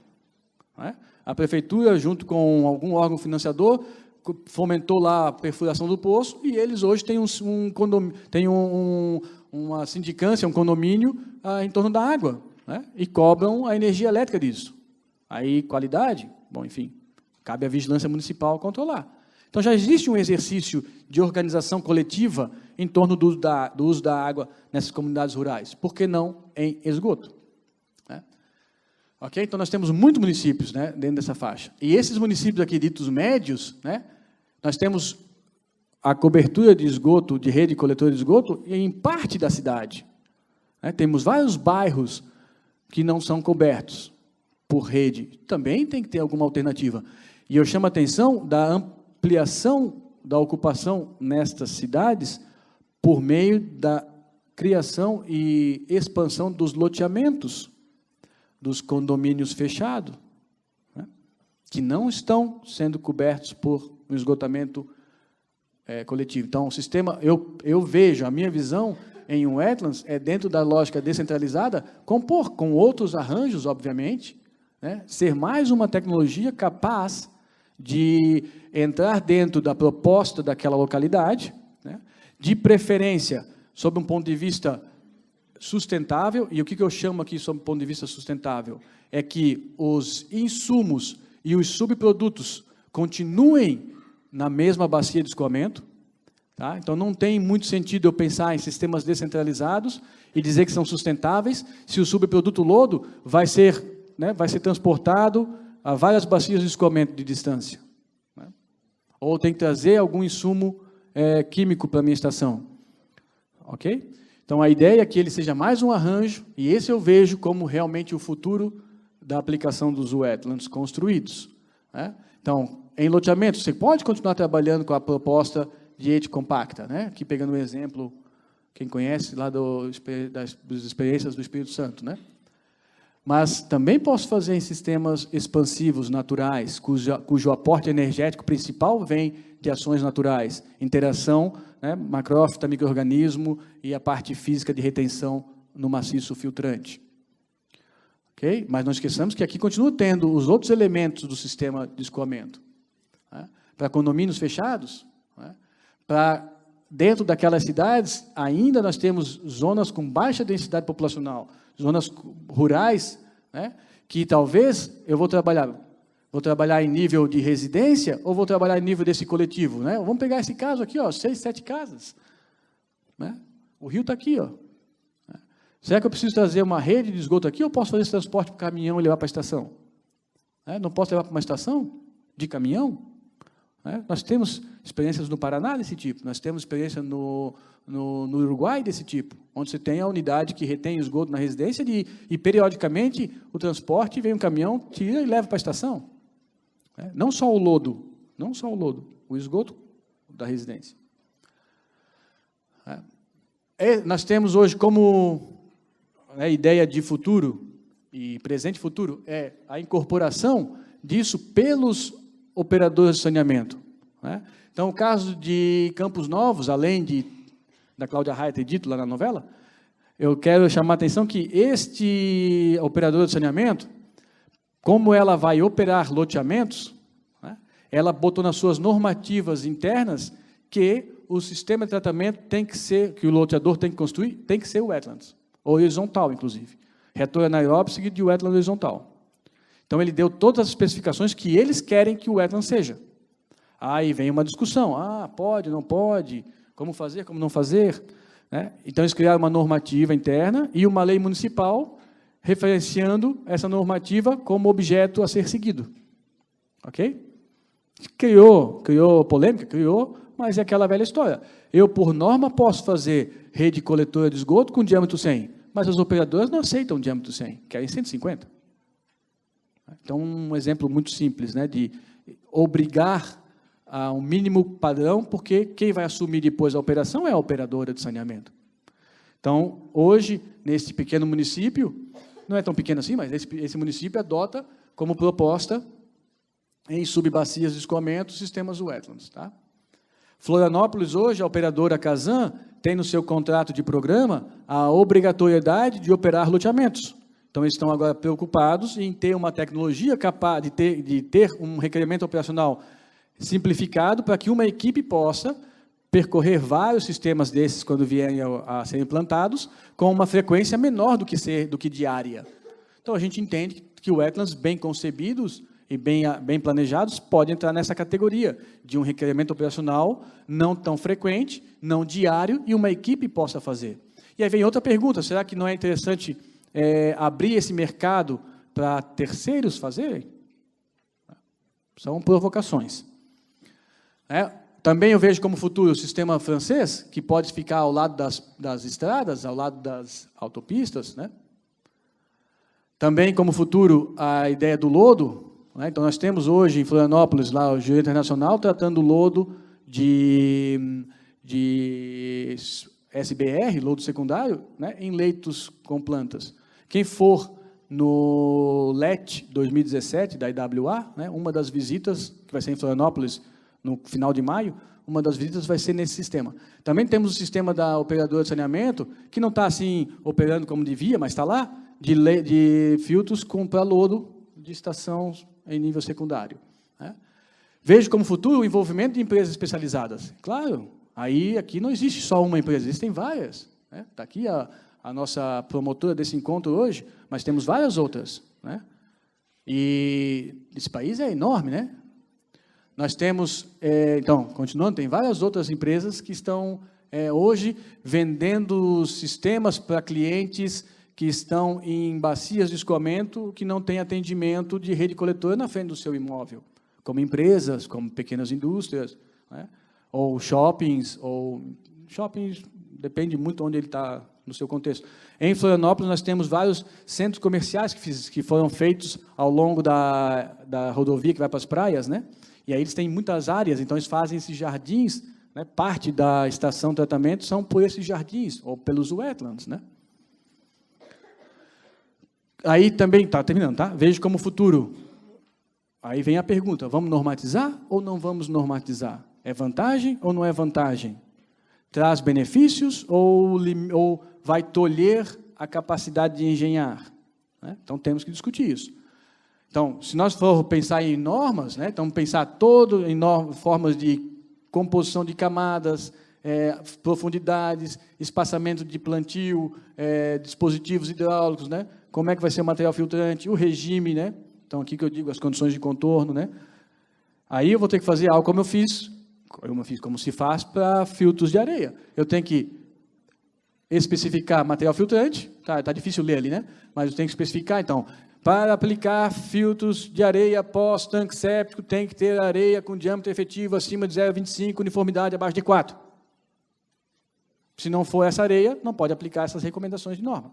Né? A prefeitura, junto com algum órgão financiador, fomentou lá a perfuração do poço e eles hoje têm uma sindicância, um condomínio em torno da água, né? E cobram a energia elétrica disso. Aí, qualidade? Bom, enfim, cabe à vigilância municipal controlar. Então, já existe um exercício de organização coletiva em torno do uso da água nessas comunidades rurais. Por que não em esgoto? Né? Ok? Então, nós temos muitos municípios, né, dentro dessa faixa. E esses municípios aqui, ditos médios, né, nós temos a cobertura de esgoto, de rede coletora de esgoto, em parte da cidade. Né? Temos vários bairros que não são cobertos por rede. Também tem que ter alguma alternativa. E eu chamo a atenção da ampliação da ocupação nestas cidades por meio da criação e expansão dos loteamentos, dos condomínios fechados, né, que não estão sendo cobertos por um esgotamento coletivo. Então, o sistema, eu vejo, a minha visão em um wetlands é dentro da lógica descentralizada, compor com outros arranjos, obviamente, né, ser mais uma tecnologia capaz de entrar dentro da proposta daquela localidade, né, de preferência, sob um ponto de vista sustentável. E o que eu chamo aqui sob um ponto de vista sustentável? É que os insumos e os subprodutos continuem na mesma bacia de escoamento. Tá? Então, não tem muito sentido eu pensar em sistemas descentralizados e dizer que são sustentáveis, se o subproduto lodo vai ser transportado a várias bacias de escoamento de distância, né? Ou tem que trazer algum insumo químico para a minha estação. Ok? Então, a ideia é que ele seja mais um arranjo, e esse eu vejo como realmente o futuro da aplicação dos wetlands construídos, né? Então, em loteamento, você pode continuar trabalhando com a proposta de rede compacta, né? Aqui pegando um exemplo, quem conhece lá das experiências do Espírito Santo, né? Mas também posso fazer em sistemas expansivos naturais, cujo aporte energético principal vem de ações naturais, interação, né, macrófita, micro-organismo e a parte física de retenção no maciço filtrante. Okay? Mas não esqueçamos que aqui continua tendo os outros elementos do sistema de escoamento, né? Para condomínios fechados, né? Para dentro daquelas cidades, ainda nós temos zonas com baixa densidade populacional, zonas rurais, né, que talvez eu vou trabalhar em nível de residência ou vou trabalhar em nível desse coletivo, né? Vamos pegar esse caso aqui, ó, 6, 7 casas, né? O rio está aqui, ó. Será que eu preciso trazer uma rede de esgoto aqui ou posso fazer esse transporte para o caminhão e levar para a estação? Não posso levar para uma estação de caminhão? Nós temos experiências no Paraná desse tipo, nós temos experiência no Uruguai desse tipo, onde você tem a unidade que retém o esgoto na residência e, periodicamente, o transporte vem um caminhão, tira e leva para a estação. Não só o lodo, o esgoto da residência. Nós temos hoje como ideia de futuro, e presente e futuro, a incorporação disso pelos operadores de saneamento, né? Então, o caso de Campos Novos, além da Cláudia Raia ter dito lá na novela, eu quero chamar a atenção que este operador de saneamento, como ela vai operar loteamentos, né, ela botou nas suas normativas internas que o sistema de tratamento tem que ser, que o loteador tem que construir, tem que ser wetlands, horizontal, inclusive. Retor anaeróbio seguido de wetland horizontal. Então, ele deu todas as especificações que eles querem que o wetland seja. Aí vem uma discussão. Pode, não pode, como fazer, como não fazer, né? Então, eles criaram uma normativa interna e uma lei municipal referenciando essa normativa como objeto a ser seguido. Ok? Criou polêmica, mas é aquela velha história. Eu, por norma, posso fazer rede coletora de esgoto com diâmetro 100, mas as operadoras não aceitam diâmetro 100, querem 150. Então, um exemplo muito simples, né, de obrigar a um mínimo padrão, porque quem vai assumir depois a operação é a operadora de saneamento. Então, hoje, nesse pequeno município, não é tão pequeno assim, mas esse município adota como proposta, em subbacias de escoamento, sistemas wetlands. Tá? Florianópolis, hoje, a operadora Casan tem no seu contrato de programa a obrigatoriedade de operar loteamentos. Então, eles estão agora preocupados em ter uma tecnologia capaz de ter um requerimento operacional simplificado para que uma equipe possa percorrer vários sistemas desses quando vierem a ser implantados com uma frequência menor do que diária. Então, a gente entende que wetlands bem concebidos e bem planejados podem entrar nessa categoria de um requerimento operacional não tão frequente, não diário, e uma equipe possa fazer. E aí vem outra pergunta, será que não é interessante abrir esse mercado para terceiros fazerem? São provocações. Também eu vejo como futuro o sistema francês, que pode ficar ao lado das estradas, ao lado das autopistas, né? Também como futuro a ideia do lodo, né? Então, nós temos hoje em Florianópolis, lá, o Jurídico Internacional, tratando o lodo de SBR, lodo secundário, né, em leitos com plantas. Quem for no LET 2017, da IWA, né, uma das visitas, que vai ser em Florianópolis, no final de maio, uma das visitas vai ser nesse sistema. Também temos o sistema da operadora de saneamento, que não está assim operando como devia, mas está lá, de filtros para lodo de estação em nível secundário. Né? Vejo como futuro o envolvimento de empresas especializadas. Claro, aqui não existe só uma empresa, existem várias. Né? Está aqui a nossa promotora desse encontro hoje, mas temos várias outras. Né? E esse país é enorme, né? Nós temos, então, continuando, tem várias outras empresas que estão, hoje, vendendo sistemas para clientes que estão em bacias de escoamento que não têm atendimento de rede coletora na frente do seu imóvel, como empresas, como pequenas indústrias, né? Ou shoppings, depende muito onde ele está no seu contexto. Em Florianópolis, nós temos vários centros comerciais que foram feitos ao longo da rodovia que vai para as praias, né? E aí eles têm muitas áreas, então eles fazem esses jardins, né? Parte da estação de tratamento são por esses jardins, ou pelos wetlands, né? Aí também, está terminando, tá? Vejo como futuro. Aí vem a pergunta, vamos normatizar ou não vamos normatizar? É vantagem ou não é vantagem? Traz benefícios ou vai tolher a capacidade de engenhar? Né? Então, temos que discutir isso. Então, se nós for pensar em normas, né, então pensar todo em formas de composição de camadas, profundidades, espaçamento de plantio, dispositivos hidráulicos, né, como é que vai ser o material filtrante, o regime, né, então aqui que eu digo as condições de contorno, né, aí eu vou ter que fazer algo como se faz para filtros de areia. Eu tenho que especificar material filtrante, tá difícil ler ali, né, mas eu tenho que especificar, então, para aplicar filtros de areia pós-tanque séptico, tem que ter areia com diâmetro efetivo acima de 0,25, uniformidade abaixo de 4. Se não for essa areia, não pode aplicar essas recomendações de norma.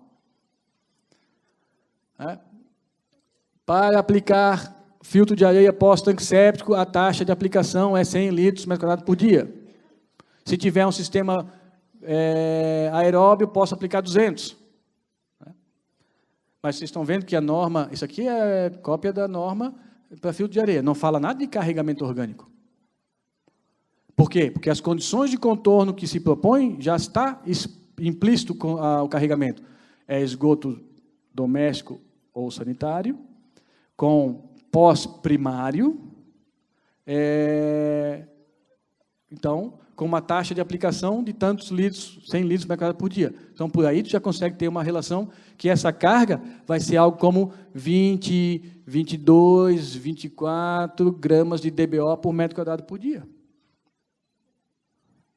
Para aplicar filtro de areia pós-tanque séptico, a taxa de aplicação é 100 litros por metro quadrado por dia. Se tiver um sistema aeróbio, posso aplicar 200. Mas vocês estão vendo que a norma, isso aqui é cópia da norma para filtro de areia, não fala nada de carregamento orgânico. Por quê? Porque as condições de contorno que se propõem já está implícito com o carregamento. É esgoto doméstico ou sanitário, com pós-primário, então, com uma taxa de aplicação de tantos litros, 100 litros por metro por dia. Então, por aí, tu já consegue ter uma relação que essa carga vai ser algo como 20, 22, 24 gramas de DBO por metro quadrado por dia.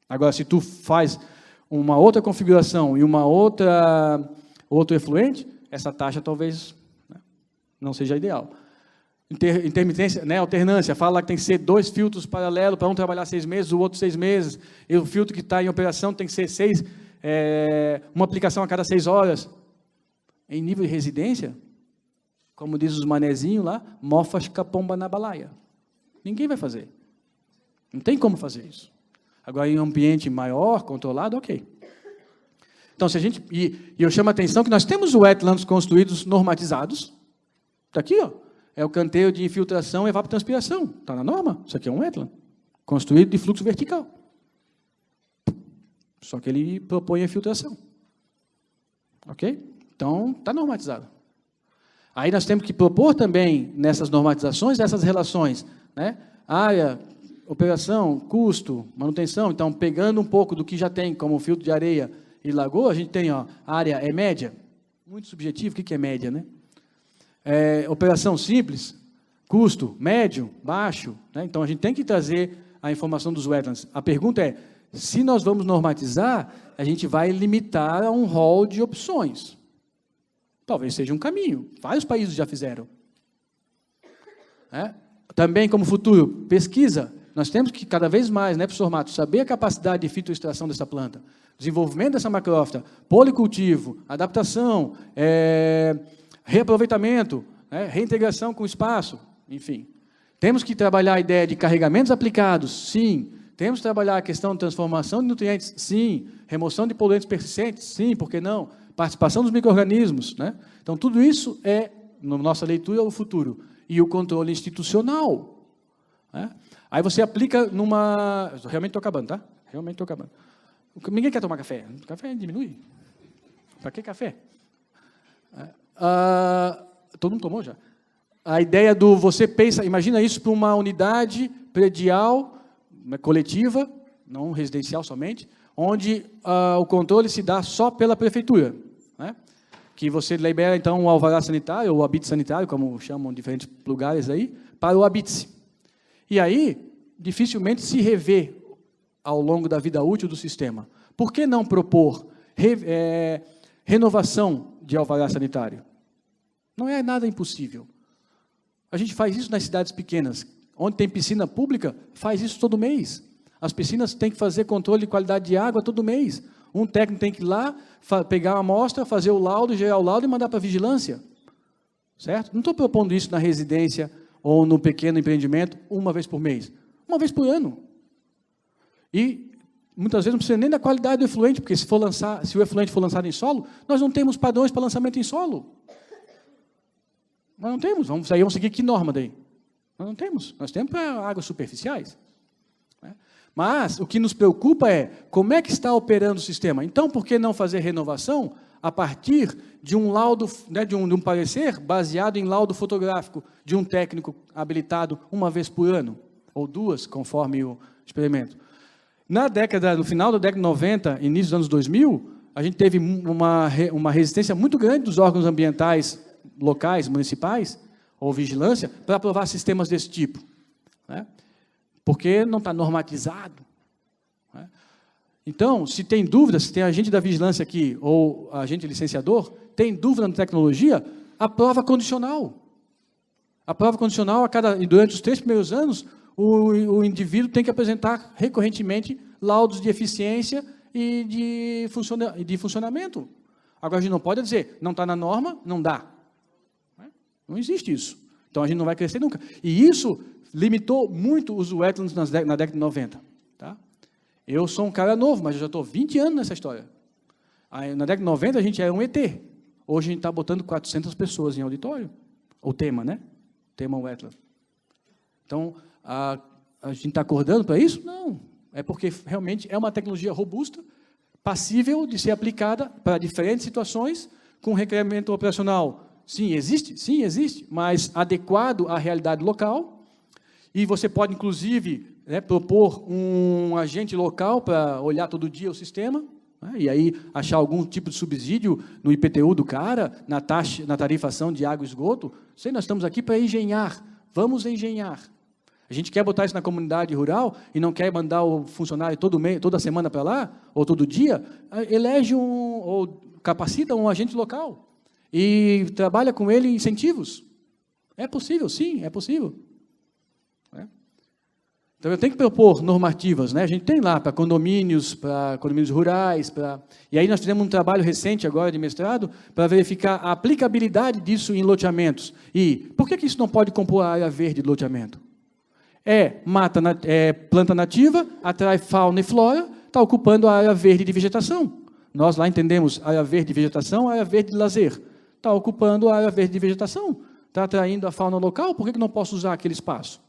Agora, se tu faz uma outra configuração e outro efluente, essa taxa talvez, né, não seja ideal. Intermitência, né, alternância, fala que tem que ser 2 filtros paralelos, para um trabalhar 6 meses, o outro 6 meses, e o filtro que está em operação tem que ser uma aplicação a cada 6 horas. Em nível de residência, como diz os manezinhos lá, mofas capomba na balaia. Ninguém vai fazer. Não tem como fazer isso. Agora, em um ambiente maior, controlado, ok. Então, se a gente... E eu chamo a atenção que nós temos wetlands construídos normatizados. Está aqui, ó. É o canteiro de infiltração e evapotranspiração. Está na norma. Isso aqui é um wetland. Construído de fluxo vertical. Só que ele propõe a infiltração. Ok? Então, está normatizado. Aí nós temos que propor também, nessas normatizações, essas relações. Né? Área, operação, custo, manutenção. Então, pegando um pouco do que já tem, como filtro de areia e lagoa, a gente tem, ó, área é média. Muito subjetivo, o que é média, né? Operação simples, custo médio, baixo. Né? Então, a gente tem que trazer a informação dos wetlands. A pergunta é, se nós vamos normatizar, a gente vai limitar a um rol de opções. Talvez seja um caminho. Vários países já fizeram. Também, como futuro, pesquisa. Nós temos que, cada vez mais, né, professor Matos, saber a capacidade de fitoextração dessa planta, desenvolvimento dessa macrófita, policultivo, adaptação, reaproveitamento, né, reintegração com o espaço, enfim. Temos que trabalhar a ideia de carregamentos aplicados, sim. Temos que trabalhar a questão de transformação de nutrientes? Sim. Remoção de poluentes persistentes? Sim, por que não? Participação dos micro-organismos, né? Então, tudo isso é, na nossa leitura, o futuro. E o controle institucional, né? Aí você aplica numa... Realmente estou acabando, tá? Realmente estou acabando. Ninguém quer tomar café. Café diminui. Para que café? Todo mundo tomou já? A ideia do você pensa, imagina isso para uma unidade predial, coletiva, não residencial somente, onde o controle se dá só pela prefeitura, né? Que você libera, então, o alvará sanitário, ou o habite sanitário, como chamam em diferentes lugares aí, para o habite-se. E aí, dificilmente se revê ao longo da vida útil do sistema. Por que não propor renovação de alvará sanitário? Não é nada impossível. A gente faz isso nas cidades pequenas. Onde tem piscina pública, faz isso todo mês. As piscinas têm que fazer controle de qualidade de água todo mês. Um técnico tem que ir lá, pegar uma amostra, fazer o laudo, gerar o laudo e mandar para a vigilância. Certo? Não estou propondo isso na residência ou no pequeno empreendimento uma vez por mês. Uma vez por ano. E muitas vezes não precisa nem da qualidade do efluente, porque se o efluente for lançado em solo, nós não temos padrões para lançamento em solo. Nós não temos. Vamos seguir que norma daí? Nós não temos. Nós temos para águas superficiais. Mas o que nos preocupa é como é que está operando o sistema. Então, por que não fazer renovação a partir de um laudo, né, de um parecer baseado em laudo fotográfico de um técnico habilitado uma vez por ano, ou duas, conforme o experimento. No final da década de 90, início dos anos 2000, a gente teve uma resistência muito grande dos órgãos ambientais locais, municipais, ou vigilância, para aprovar sistemas desse tipo, né? Porque não está normatizado, né? Então, se tem dúvida, se tem agente da vigilância aqui, ou agente licenciador, tem dúvida na tecnologia, a prova condicional. A prova condicional, durante os 3 primeiros anos, o indivíduo tem que apresentar recorrentemente laudos de eficiência e de funcionamento. Agora, a gente não pode dizer, não está na norma, não dá. Não existe isso. Então, a gente não vai crescer nunca. E isso limitou muito os wetlands na década de 90. Tá? Eu sou um cara novo, mas eu já estou 20 anos nessa história. Aí, na década de 90, a gente era um ET. Hoje, a gente está botando 400 pessoas em auditório. O tema, né? Tema wetland. Então, a gente está acordando para isso? Não. É porque, realmente, é uma tecnologia robusta, passível de ser aplicada para diferentes situações, com requerimento operacional. Sim, existe, mas adequado à realidade local. E você pode, inclusive, né, propor um agente local para olhar todo dia o sistema, né, e aí achar algum tipo de subsídio no IPTU do cara, na tarifação de água e esgoto. Sei, nós estamos aqui para engenhar. Vamos engenhar. A gente quer botar isso na comunidade rural e não quer mandar o funcionário toda semana para lá, ou todo dia, elege ou capacita um agente local e trabalha com ele incentivos. É possível, sim, é possível. Então, eu tenho que propor normativas, né? A gente tem lá para condomínios rurais, e aí nós fizemos um trabalho recente agora de mestrado para verificar a aplicabilidade disso em loteamentos. E por que isso não pode compor a área verde de loteamento? Planta nativa, atrai fauna e flora, está ocupando a área verde de vegetação. Nós lá entendemos área verde de vegetação, área verde de lazer. Está ocupando a área verde de vegetação, está atraindo a fauna local, por que não posso usar aquele espaço?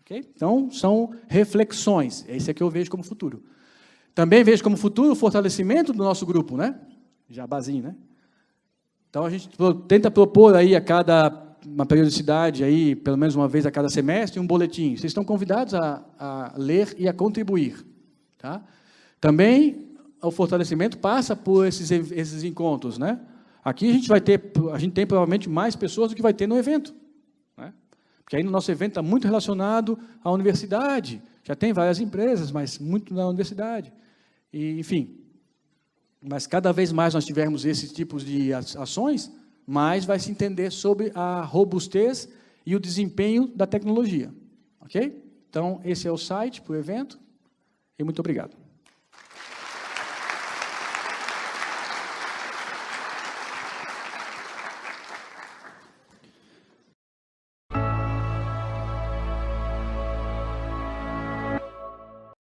Okay? Então, são reflexões, esse é que eu vejo como futuro. Também vejo como futuro o fortalecimento do nosso grupo, né? Jabazinho, né? Então, a gente tenta propor aí uma periodicidade, aí, pelo menos uma vez a cada semestre, um boletim. Vocês estão convidados a ler e a contribuir. Tá? Também, o fortalecimento passa por esses encontros, né? Aqui a gente tem provavelmente mais pessoas do que vai ter no evento, né? Porque aí no nosso evento está muito relacionado à universidade. Já tem várias empresas, mas muito na universidade. E, enfim, mas cada vez mais nós tivermos esses tipos de ações, mais vai se entender sobre a robustez e o desempenho da tecnologia. Ok? Então, esse é o site para o evento, e muito obrigado.